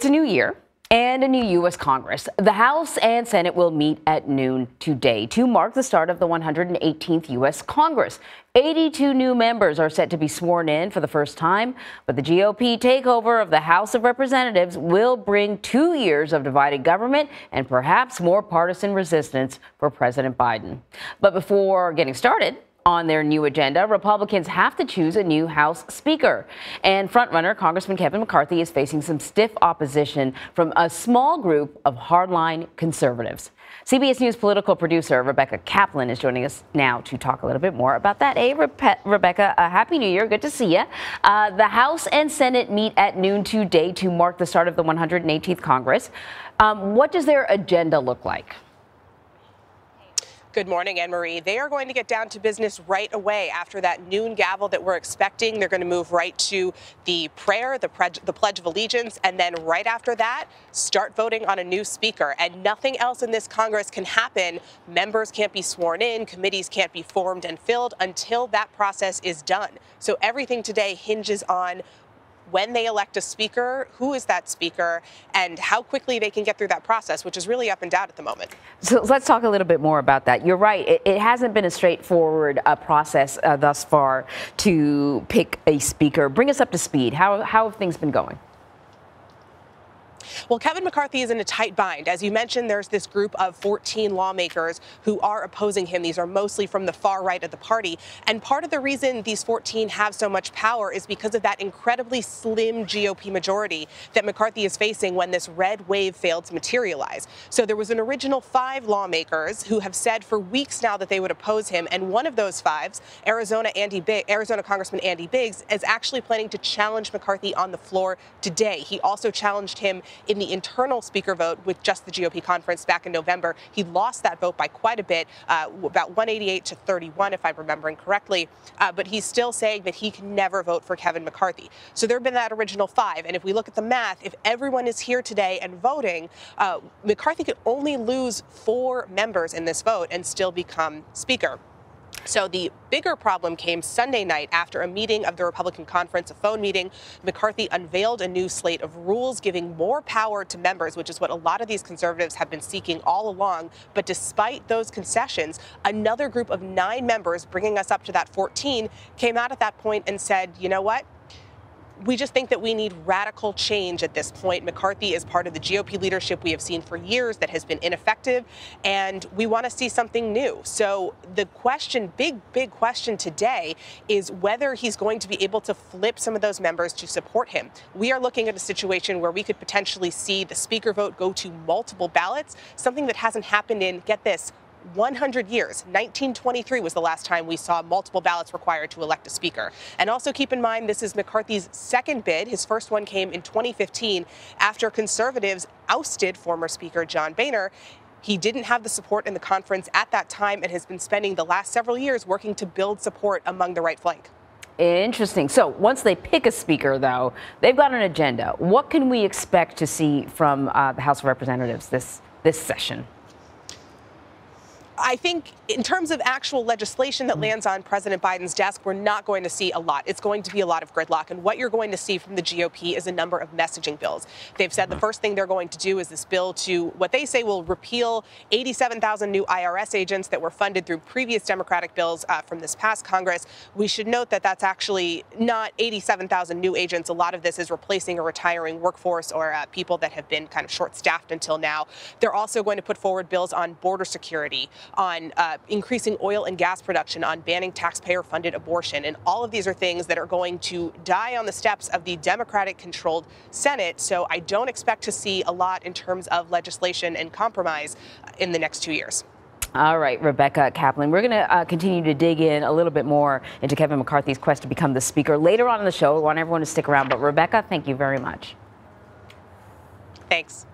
It's a new year and a new U.S. Congress. The House and Senate will meet at noon today to mark the start of the 118th U.S. Congress. 82 new members are set to be sworn in for the first time, but the GOP takeover of the House of Representatives will bring 2 years of divided government and perhaps more partisan resistance for President Biden. But before getting started on their new agenda, Republicans have to choose a new House Speaker. And frontrunner Congressman Kevin McCarthy is facing some stiff opposition from a small group of hardline conservatives. CBS News political producer Rebecca Kaplan is joining us now to talk a little bit more about that. Hey, Rebecca, Happy New Year. Good to see you. The House and Senate meet at noon today to mark the start of the 118th Congress. What does their agenda look like? Good morning, Anne-Marie. They are going to get down to business right away after that noon gavel that we're expecting. They're going to move right to the prayer, the Pledge of Allegiance, and then right after that, start voting on a new speaker. And nothing else in this Congress can happen. Members can't be sworn in, committees can't be formed and filled until that process is done. So everything today hinges on when they elect a speaker, who is that speaker, and how quickly they can get through that process, which is really up and down at the moment. So let's talk a little bit more about that. You're right. It hasn't been a straightforward process thus far to pick a speaker. Bring us up to speed. How have things been going? Well, Kevin McCarthy is in a tight bind. As you mentioned, there's this group of 14 lawmakers who are opposing him. These are mostly from the far right of the party. And part of the reason these 14 have so much power is because of that incredibly slim GOP majority that McCarthy is facing when this red wave failed to materialize. So there was an original 5 lawmakers who have said for weeks now that they would oppose him. And one of those 5, Arizona Congressman Andy Biggs, is actually planning to challenge McCarthy on the floor today. He also challenged him in the internal speaker vote with just the GOP conference back in November. He lost that vote by quite a bit, about 188 to 31, if I'm remembering correctly. But he's still saying that he can never vote for Kevin McCarthy. So there have been that original 5. And if we look at the math, if everyone is here today and voting, McCarthy could only lose 4 members in this vote and still become speaker. So the bigger problem came Sunday night after a meeting of the Republican conference, a phone meeting. McCarthy unveiled a new slate of rules giving more power to members, which is what a lot of these conservatives have been seeking all along. But despite those concessions, another group of 9 members, bringing us up to that 14, came out at that point and said, you know what? We just think that we need radical change at this point. McCarthy is part of the GOP leadership we have seen for years that has been ineffective, and we want to see something new. So the question, big question today is whether he's going to be able to flip some of those members to support him. We are looking at a situation where we could potentially see the speaker vote go to multiple ballots, something that hasn't happened in, get this, 100 years. 1923 was the last time we saw multiple ballots required to elect a speaker. And also keep in mind, this is McCarthy's second bid. His first one came in 2015 after conservatives ousted former Speaker John Boehner. He didn't have the support in the conference at that time and has been spending the last several years working to build support among the right flank. Interesting. So once they pick a speaker, though, they've got an agenda. What can we expect to see from the House of Representatives this session? I think in terms of actual legislation that lands on President Biden's desk, we're not going to see a lot. It's going to be a lot of gridlock. And what you're going to see from the GOP is a number of messaging bills. They've said the first thing they're going to do is this bill to what they say will repeal 87,000 new IRS agents that were funded through previous Democratic bills from this past Congress. We should note that that's actually not 87,000 new agents. A lot of this is replacing a retiring workforce or people that have been kind of short-staffed until now. They're also going to put forward bills on border security, on increasing oil and gas production, on banning taxpayer-funded abortion. And all of these are things that are going to die on the steps of the Democratic-controlled Senate. So I don't expect to see a lot in terms of legislation and compromise in the next 2 years. All right, Rebecca Kaplan, we're going to continue to dig in a little bit more into Kevin McCarthy's quest to become the speaker later on in the show. I want everyone to stick around. But Rebecca, thank you very much. Thanks.